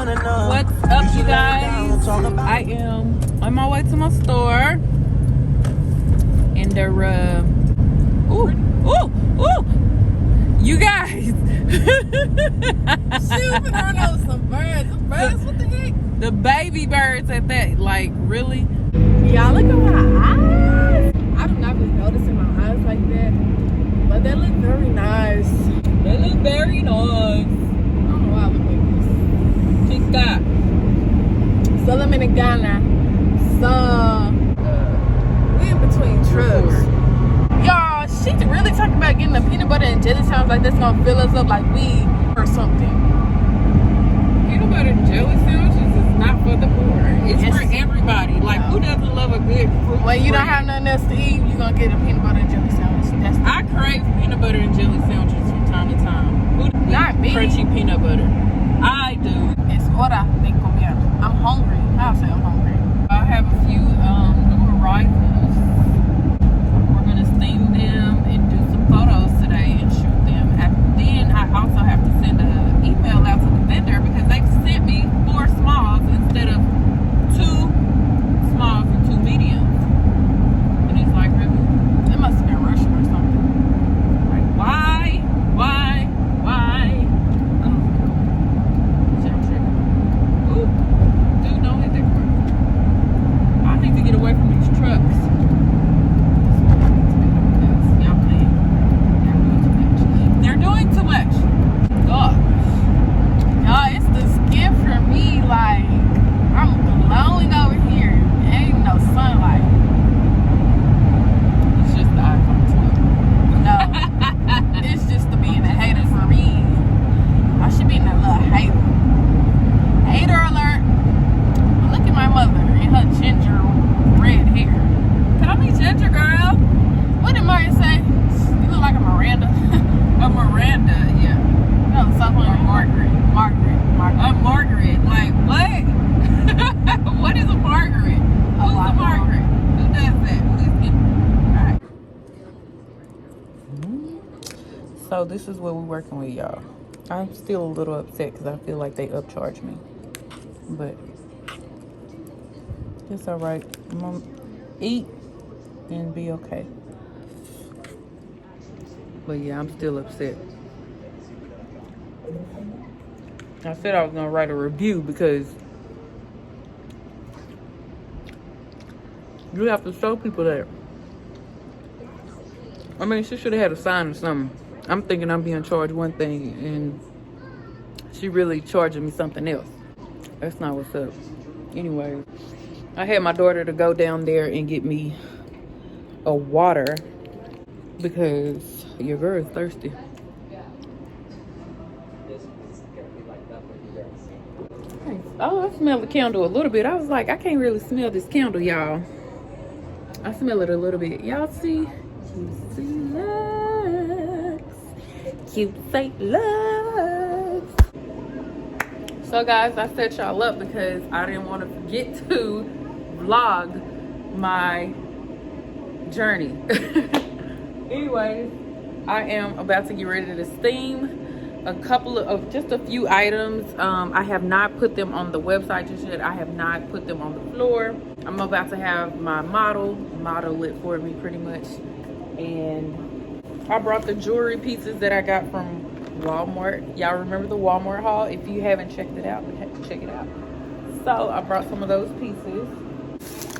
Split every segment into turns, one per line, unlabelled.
What's up, you guys? I am on my way to my store. And they're, you guys.
Shoot, we run over some birds. Some birds, what the heck?
The baby birds at that, like, really?
Y'all, look at my eyes. I do not really notice in my eyes like that. But they look very nice.
They look very nice.
I don't know why I look like this.
Chica.
Dominicana. So, we in between trips. Y'all, she really talking about getting the peanut butter and jelly sandwich like that's gonna fill us up like weed or something.
Peanut butter and jelly sandwiches is not for the poor. It's for everybody. Like, who doesn't love a good fruit?
When you don't have nothing else to eat, you're gonna get a peanut butter and jelly sandwich.
I crave peanut butter and jelly sandwiches from time to time. Who
not me.
Crunchy peanut butter. I do.
It's hora de comer. I'm hungry. I'll say I'm hungry.
I have a few new arrivals. We're gonna steam them and do some photos today and shoot them. Then I also have to send an email out to the vendor because they've sent me 4 smalls instead of 2 smalls and 2 mediums. And it's like, really?
They must have been rushing or something.
Like, why? Ooh, dude, don't hit that car. I need to get away from these trucks. Y'all playing. They're doing too much. God.
Y'all, it's the skin for me. Like, I'm glowing over here. Ain't even no sunlight.
It's just the iPhone 12.
No. It's just to being a hater for me. I should be in a little hater. Hater alert. Look at my mother and her ginger red hair.
Call me Ginger Girl.
What did Maria say? You look like a Miranda.
A Miranda, yeah.
No, something like
Margaret.
Margaret.
A Margaret. Like, what? What is a Margaret? Who's a Margaret? Who does that? Alright. So this is what we're working with, y'all. I'm still a little upset because I feel like they upcharged me. But it's alright. I'm gonna eat and be okay. But yeah, I'm still upset. I said I was gonna write a review because you have to show people that. I mean, she should have had a sign or something. I'm thinking I'm being charged one thing and she really charging me something else. That's not what's up. Anyway, I had my daughter to go down there and get me a water because your girl is thirsty. Oh, I smell the candle a little bit. I was like, I can't really smell this candle, y'all. I smell it a little bit. Y'all see? Cute Lux. Cute fake Lux. So guys, I set y'all up because I didn't want to forget to vlog my journey. Anyways, I am about to get ready to steam just a few items. I have not put them on the website just yet. I have not put them on the floor. I'm about to have my model it for me pretty much. And I brought the jewelry pieces that I got from Walmart. Y'all remember the Walmart haul? If you haven't checked it out, check it out. So I brought some of those pieces.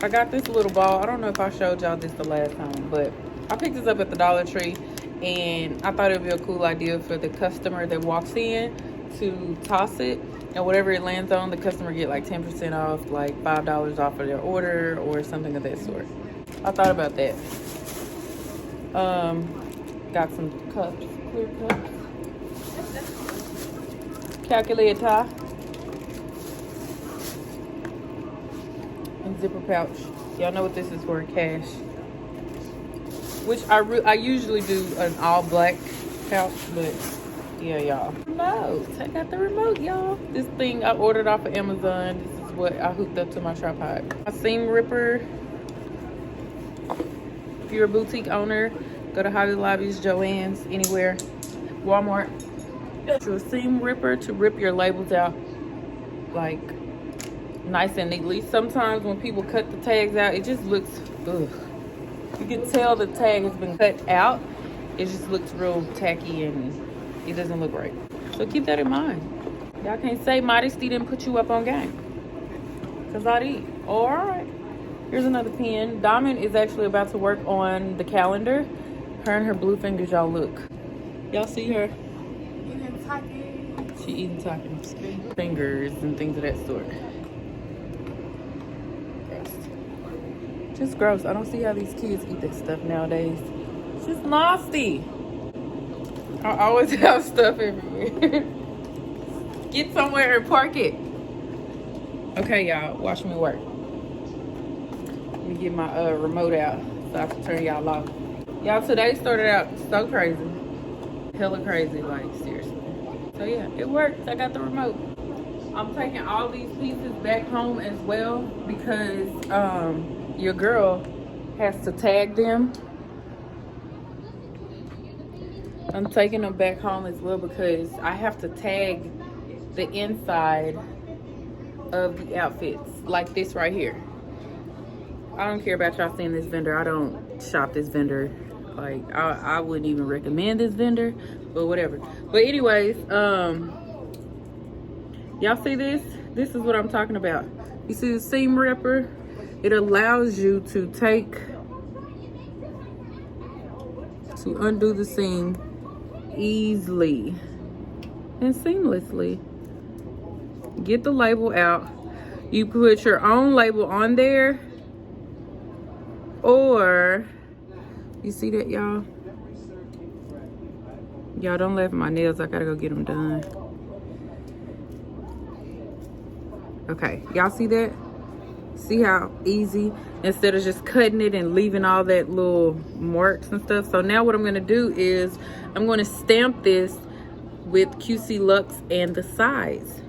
I got this little ball. I don't know if I showed y'all this the last time, but I picked this up at the Dollar Tree. And I thought it would be a cool idea for the customer that walks in to toss it. And whatever it lands on, the customer get like 10% off, like $5 off of their order or something of that sort. I thought about that. Got some cups, clear cups. Calculator. And zipper pouch. Y'all know what this is for, cash. Which I usually do an all black pouch, but yeah, y'all. No, check out the remote, y'all. This thing I ordered off of Amazon. This is what I hooked up to my tripod. A seam ripper. If you're a boutique owner, go to Hobby Lobby's, Joann's, anywhere, Walmart. To a seam ripper to rip your labels out like nice and neatly. Sometimes when people cut the tags out, it just looks, ugh. You can tell the tag has been cut out. It just looks real tacky and it doesn't look right. So keep that in mind. Y'all can't say Modesty didn't put you up on game. Cause I did. Oh, all right. Here's another pen. Diamond is actually about to work on the calendar. Her and her blue fingers, y'all look. Y'all see her?
Eating tacos.
She eating tacos. Fingers and things of that sort. Gross. Just gross. I don't see how these kids eat that stuff nowadays. It's just nasty. I always have stuff everywhere. Get somewhere and park it. Okay, y'all, watch me work. Let me get my remote out so I can turn y'all off. Y'all, today started out so crazy. Hella crazy, like, seriously. So yeah, it worked. I got the remote. I'm taking all these pieces back home as well because your girl has to tag them. I'm taking them back home as well because I have to tag the inside of the outfits, like this right here. I don't care about y'all seeing this vendor. I don't shop this vendor. Like, I wouldn't even recommend this vendor, but whatever. But anyways, y'all see this? This is what I'm talking about. You see the seam ripper? It allows you to undo the seam easily and seamlessly. Get the label out. You put your own label on there, or you see that, y'all? Y'all don't laugh at my nails. I gotta go get them done. Okay, y'all see that? See how easy, instead of just cutting it and leaving all that little marks and stuff. So now what I'm gonna do is I'm gonna stamp this with QC Lux and the size.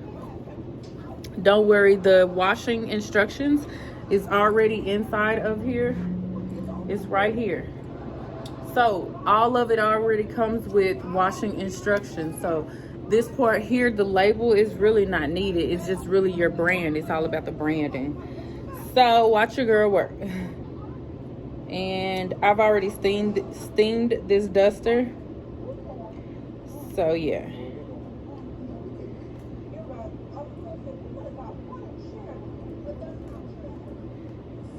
Don't worry, the washing instructions is already inside of here. It's right here. So all of it already comes with washing instructions. So this part here, the label is really not needed. It's just really your brand. It's all about the branding. So watch your girl work. And I've already steamed this duster. So yeah.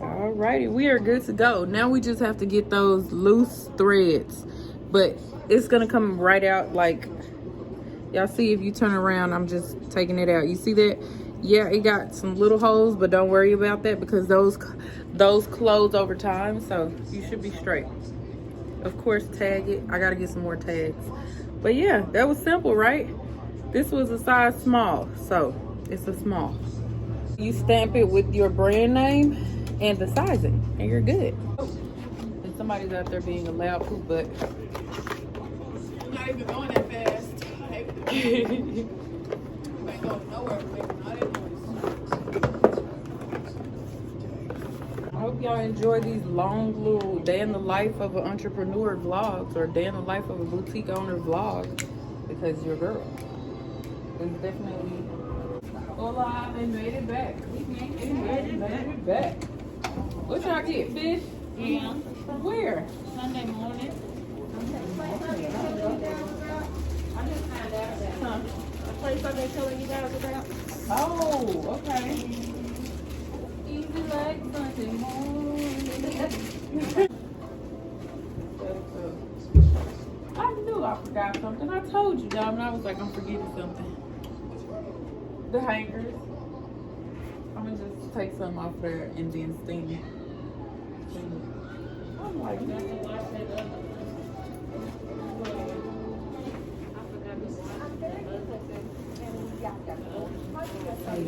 Alrighty, we are good to go. Now we just have to get those loose threads, but it's gonna come right out. Like, y'all see, if you turn around, I'm just taking it out. You see that? Yeah, it got some little holes, but don't worry about that because those close over time, so you should be straight. Of course, tag it. I gotta get some more tags. But yeah, that was simple, right? This was a size small, so it's a small. You stamp it with your brand name and the sizing, and you're good. And somebody's out there being a loud poop butt.
I'm not even going that fast. I ain't going nowhere quick.
I hope y'all enjoy these long little day in the life of an entrepreneur vlogs or day in the life of a boutique owner vlog, because your girl is definitely alive and made it back. We made it back. What y'all get? Fish?
Yeah.
From where?
Sunday morning.
Huh?
A place I've been telling you guys about.
Oh, okay. Easy like Sunday morning. I knew I forgot something. I told you, Diamond. I was like, I'm forgetting something. The hangers. I'm gonna just take some off there and then steam it. I'm like,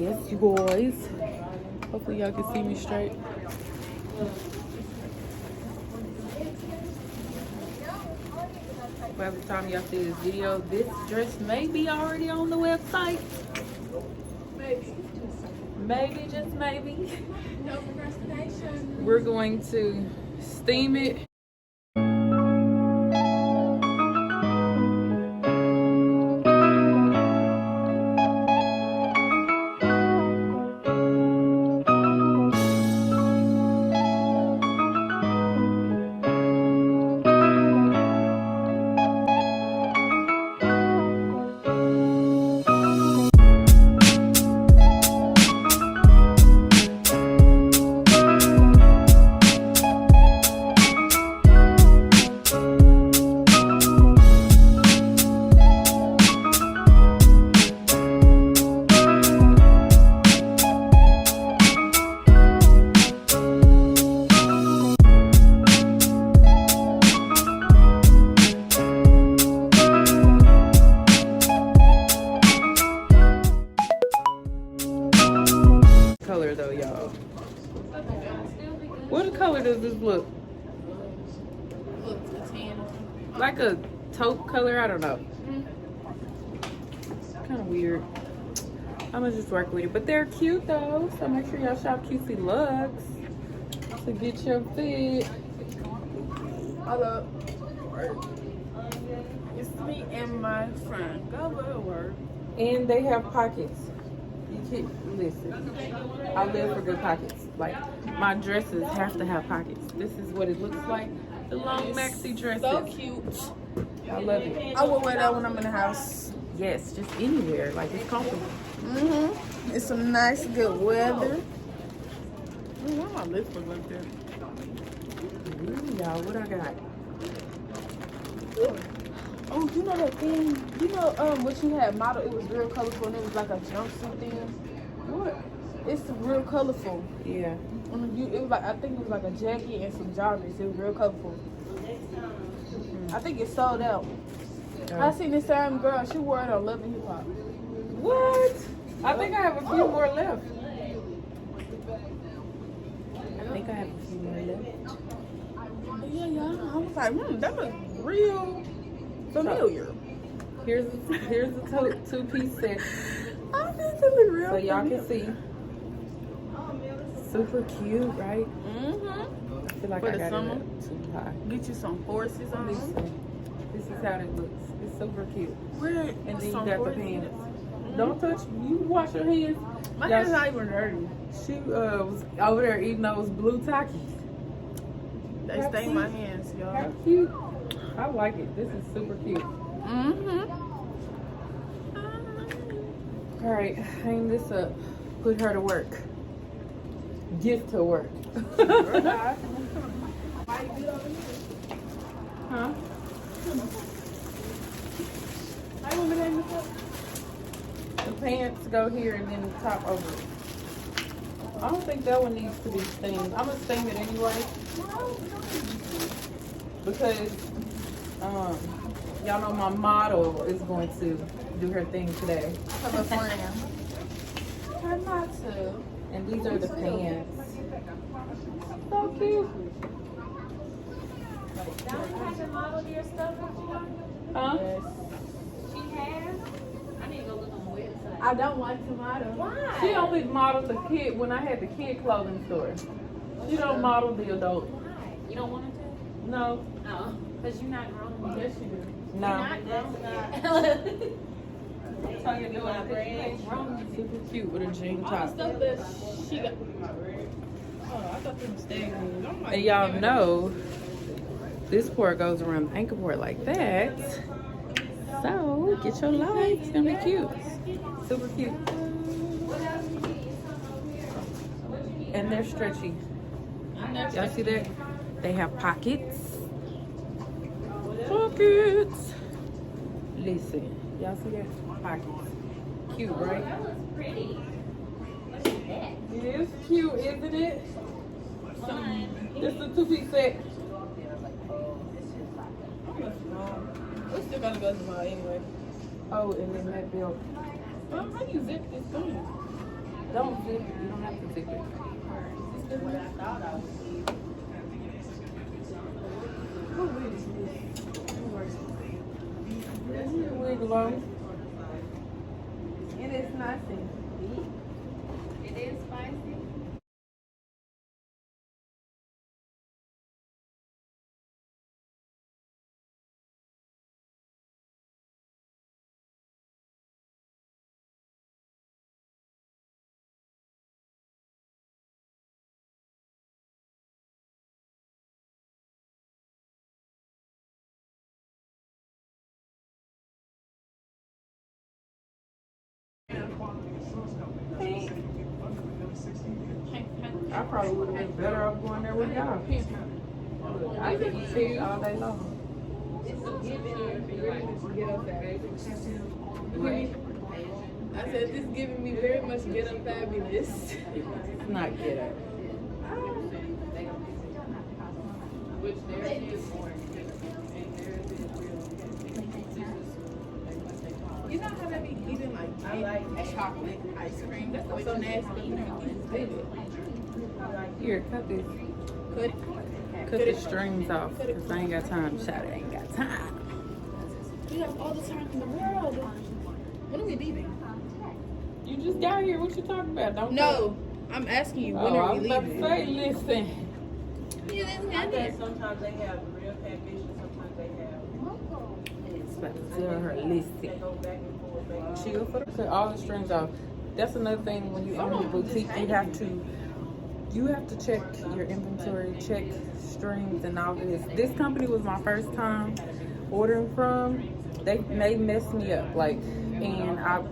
yes, you guys. Hopefully y'all can see me straight. By the time y'all see this video, this dress may be already on the website.
Maybe.
Maybe, just maybe.
No procrastination.
We're going to steam it. color though, y'all. What color does this look?
Looks a tan.
Like a taupe color? I don't know. Kind of weird. I'm gonna just work with it. But they're cute though, so make sure y'all shop Cutesy Luxe to get your fit.
Hello. It's me and my friend. Go to work.
And they have pockets. You can't listen. I live for good pockets. Like my dresses have to have pockets. This is what it looks like. The long maxi dresses.
So cute.
I love it.
I will wear that when I'm in the house.
Yes, just anywhere. Like it's comfortable.
It's some nice, good weather. Why my lips look like that?
Ooh, y'all, what I got?
Oh, you know that thing? You know what you had model? It was real colorful and it was like a jumpsuit thing.
What?
It's real colorful.
Yeah.
It was like, I think it was like a jacket and some joggers. It was real colorful. I think it sold out. I seen this same girl. She wore it on Love and Hip Hop.
What? I think I have a few more left.
Yeah. I was like, that looks real familiar.
Here's the two-piece set.
I think that look real
So y'all
familiar.
can see. Super cute, right? I feel like
For
I
the
got
summer?
it up too high.
Get you some horses on.
This is how it looks. It's super cute.
Where?
And then you
Some
got the
horses?
pants. Don't touch. You wash your hands.
My
Y'all,
hands not even dirty.
She was over there eating those blue Takis.
They stain my hands,
How
y'all.
cute. I like it. This is super cute. All right, hang this up. Put her to work. Get to work. Huh? The pants go here and then the top over it. I don't think that one needs to be steamed. I'm gonna steam it anyway. Because y'all know my model is going to do her thing today.
Have a friend. Try not to.
And these are the pants. So cute.
Have to model your stuff that you want?
Huh?
She has? I need to go look on the website.
I don't like to model.
Why?
She only modeled the kid when I had the kid clothing store. She don't model the adult.
Why? You don't want her to?
No.
No. Because you're not grown.
Yes, she do.
You're
No.
not grown.
That's how you do it. Super cute with a jean
All the
top.
stuff that she got. Oh, I thought they were staying. I'm like,
And y'all know this port goes around the ankle port like that. So get your light. It's gonna be cute. Super cute. And they're stretchy. Y'all see that? They have pockets. Pockets. Listen, y'all see that? Pockets. Cute, right?
That looks pretty.
It is cute, isn't it? It's a two-piece set.
we're still gonna go tomorrow anyway.
Oh, and then that belt.
How do you zip this thing?
Don't zip it. You don't have to zip it. Wiggle on.
And it's nice and deep.
It is spicy.
I probably would have been better off going there with y'all. I could eat fish all day long.
I said, this giving me very much get up fabulous.
It's not get up.
You know how they be eating like chocolate ice cream? That's so nasty.
Here, cut this. Cut the strings off. Cause I ain't got time. Shot, I ain't got time.
You have all the time in the world. When are we leaving?
You just got here. What you talking about? Don't
No, I'm asking you. When are we leaving?
I was about to say, listen.
You didn't
I
get
bet
here.
sometimes they have real catfish and sometimes they have.
It's about to tell her, listen.
They go back and forth.
Chill for the cut all the strings off. That's another thing when you own a boutique, you have to check your inventory, check strings and all of this. This company was my first time ordering from. They messed me up, like, and I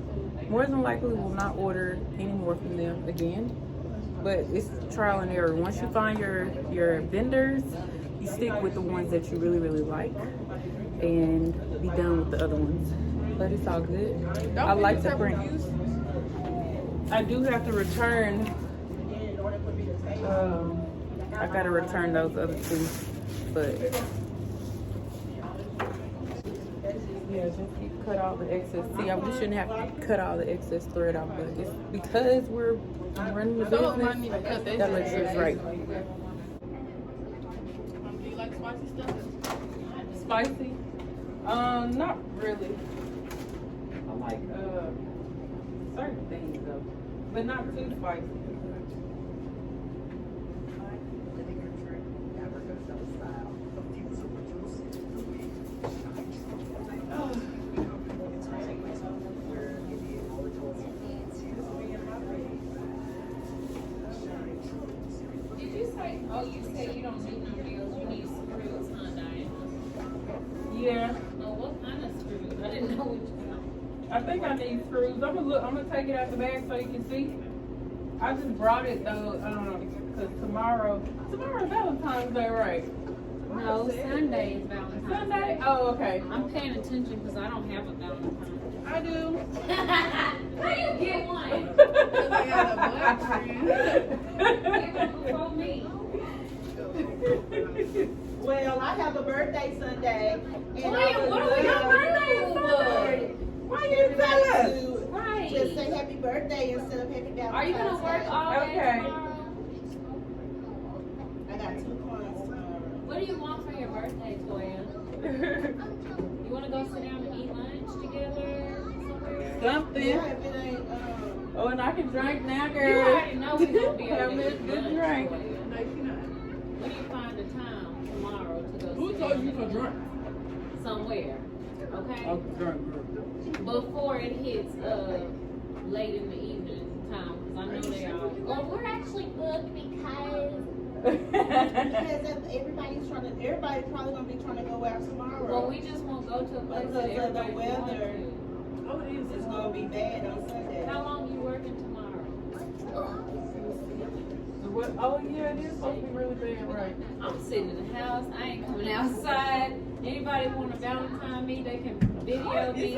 more than likely will not order any more from them again. But it's trial and error. Once you find your vendors, you stick with the ones that you really, really like and be done with the other ones. But it's all good. I like the print. I do have to return. I gotta return those other two, but yeah, just cut all the excess. See, we shouldn't have to cut all the excess thread off, but it's because I'm running the business. That makes sure it's right.
Do you like spicy stuff?
Spicy? Not really. I like certain things though, but not too spicy.
Oh, you say you don't need no nails, you need screws, huh, Diane?
Yeah.
Oh, what kind of screws? I didn't know what you
I think I need screws. I'm gonna take it out the bag so you can see. I just brought it though, because tomorrow's Valentine's Day, right?
No, Sunday is Valentine's
Sunday?
Day.
Oh, okay.
I'm paying attention because I don't have a Valentine.
I do.
How you get one?
Because I got a boyfriend.
Get one before me.
Well, I have a birthday Sunday. And
Wait, what are we on birthday for?
Why you tell us?
Right.
Just say happy birthday instead of happy Valentine's
Are you going to work all day
Okay.
tomorrow?
I got 2 clients tomorrow.
What do you want for your birthday, Toya? You want to go sit down and eat lunch together somewhere?
Something.
Yeah, if it ain't,
Oh, and I can drink now,
You
girl.
already know we're going to be
Have
able
me
to
a
eat
good
lunch,
drink.
Toya. When do you find the time tomorrow to go
Who
sit
told
down
you to drink?
somewhere? Okay?
Oh, drink, girl.
Before it hits late in the evening time, because I know they all.
Well, we're actually booked because
because everybody's probably gonna be trying to go out tomorrow.
Well, we just won't go to a place that
Because of the
everybody's going
weather.
to.
Oh, it is. It's gonna be bad on Sunday.
How long you working tomorrow?
Oh, yeah, it is supposed to be really bad, right?
I'm sitting in the house. I ain't coming outside. Anybody want to Valentine me? They can video me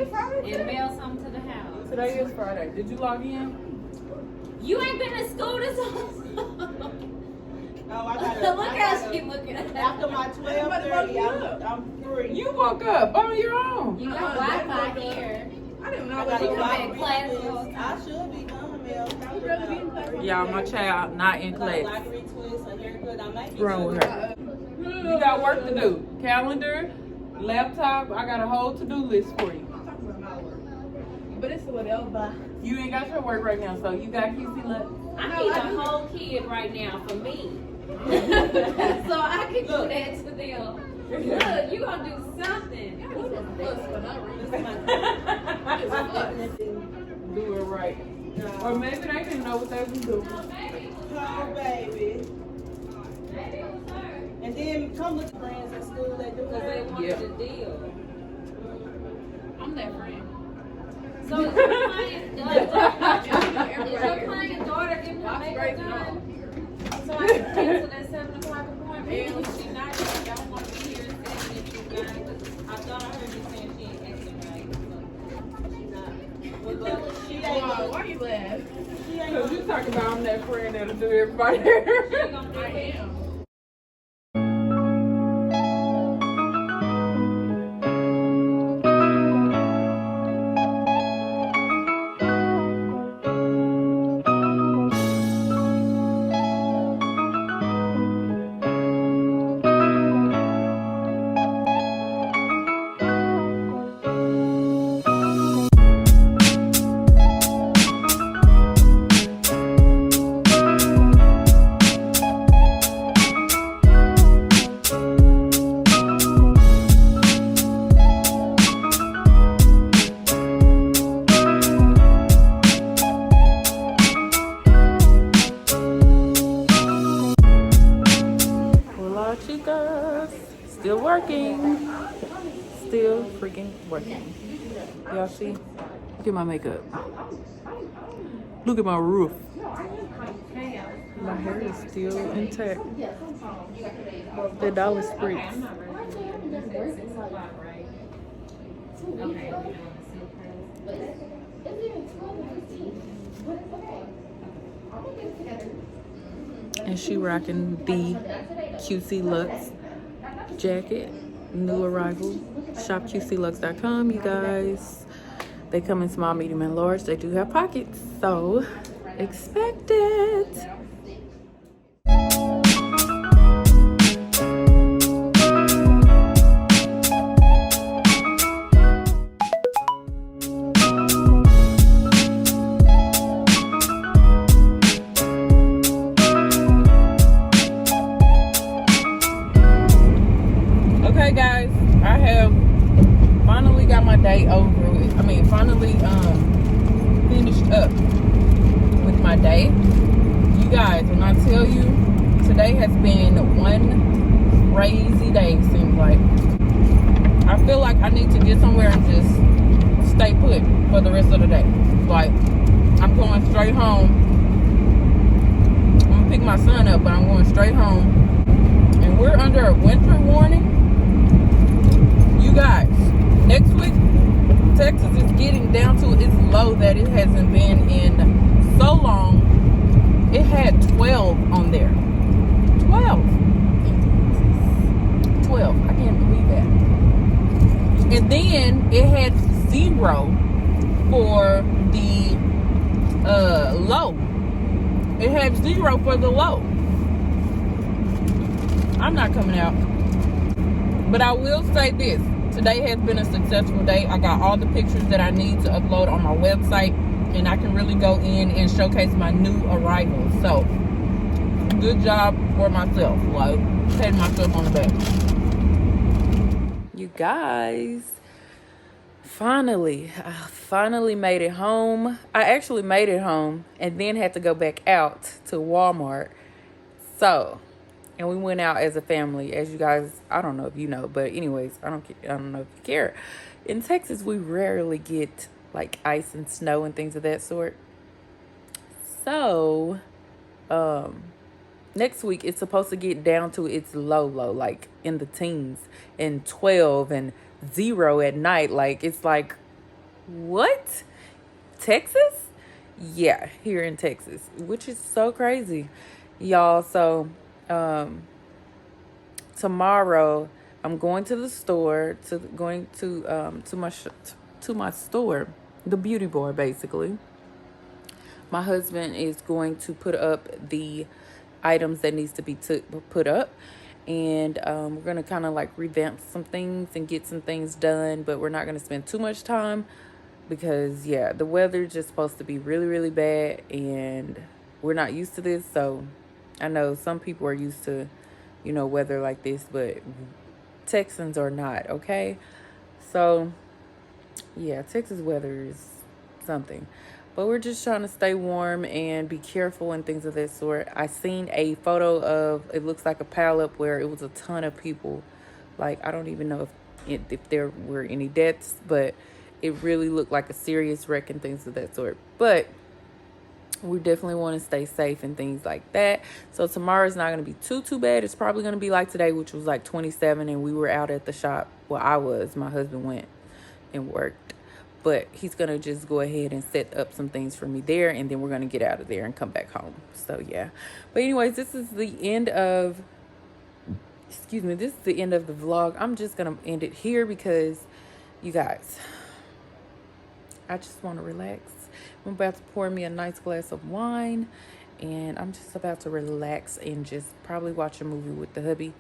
and mail something to the house.
Today is Friday. Did you log in?
You ain't been to school this whole.
Oh, I gotta.
Look how she looking at that.
After my 12:30, I'm free.
You woke up on your own.
You got Wi-Fi here.
I didn't know
I
I was
gotta
come
go
back
out
class
with
all the
this.
time.
I should be done, Mel.
Y'all, my child not in class.
Lottery twist, a haircut. I might be
Wrong with her. You got work to do. Calendar, laptop. I got a whole to-do list for you.
But it's whatever.
You ain't got your work right now, so you got QC left.
I need a whole kid right now for me. So I can do that to them. Look, you gonna do something.
Do it right. Or maybe they didn't know what they was doing.
Oh, baby. And then come with friends at school that do
Because they
it.
wanted
Yeah.
the deal.
I'm that friend.
So is your client daughter getting her makeup done? So I can cancel that 7 o'clock appointment? If she not, I don't want to be here saying that she's not. I thought I heard you saying she ain't acting right.
Well, look, she ain't
Why you laugh?
Because you talking about I'm that friend that'll do everybody here.
She gonna do
I
it.
am.
Still working. Still freaking working. Y'all see? Look at my makeup. Look at my roof. My hair is still intact. The Dollar Sprigs. And she rocking the QC Luxe jacket, new arrival. Shop QCLuxe.com, you guys. They come in small, medium, and large. They do have pockets, so expect it. Okay guys, I have finally got my day over with. I mean, finally finished up with my day. You guys, when I tell you, today has been one crazy day, seems like. I feel like I need to get somewhere and just stay put for the rest of the day. Like, I'm going straight home. I'm gonna pick my son up, but I'm going straight home. And we're under a winter warning. You guys, next week, Texas is getting down to its low that it hasn't been in so long. It had 12 on there. 12. I can't believe that. And then it had 0 for the low. It had 0 for the low. I'm not coming out. But I will say this. Today has been a successful day. I got all the pictures that I need to upload on my website, and I can really go in and showcase my new arrivals. So, good job for myself. Like, patting myself on the back. You guys, I finally made it home. I actually made it home and then had to go back out to Walmart. So, and we went out as a family, as you guys, I don't know if you know, but anyways, I don't know if you care. In Texas, we rarely get like ice and snow and things of that sort. So, next week it's supposed to get down to its low, like in the teens, and 12 and 0 at night. Like, it's like, what? Texas? Yeah, here in Texas, which is so crazy, y'all. So, tomorrow I'm going to the store, to my store, the beauty bar, basically. My husband is going to put up the items that needs to be put up, and we're gonna kind of like revamp some things and get some things done, but we're not gonna spend too much time because, yeah, the weather is just supposed to be really, really bad, and we're not used to this. So I know some people are used to, you know, weather like this, but Texans are not, okay? So, yeah, Texas weather is something. But we're just trying to stay warm and be careful and things of that sort. I seen a photo of, it looks like a pileup where it was a ton of people. Like, I don't even know if there were any deaths, but it really looked like a serious wreck and things of that sort. But we definitely want to stay safe and things like that. So tomorrow's not going to be too bad. It's probably going to be like today, which was like 27, and we were out at the shop. Well, I was. My husband went and worked. But he's going to just go ahead and set up some things for me there, and then we're going to get out of there and come back home. So, yeah. But anyways, this is the end of, this is the end of the vlog. I'm just going to end it here because, you guys, I just want to relax. I'm about to pour me a nice glass of wine, and I'm just about to relax and just probably watch a movie with the hubby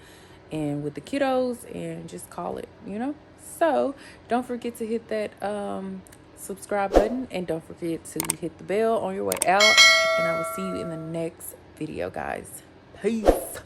and with the kiddos and just call it, you know? So don't forget to hit that subscribe button, and don't forget to hit the bell on your way out, and I will see you in the next video, guys. Peace.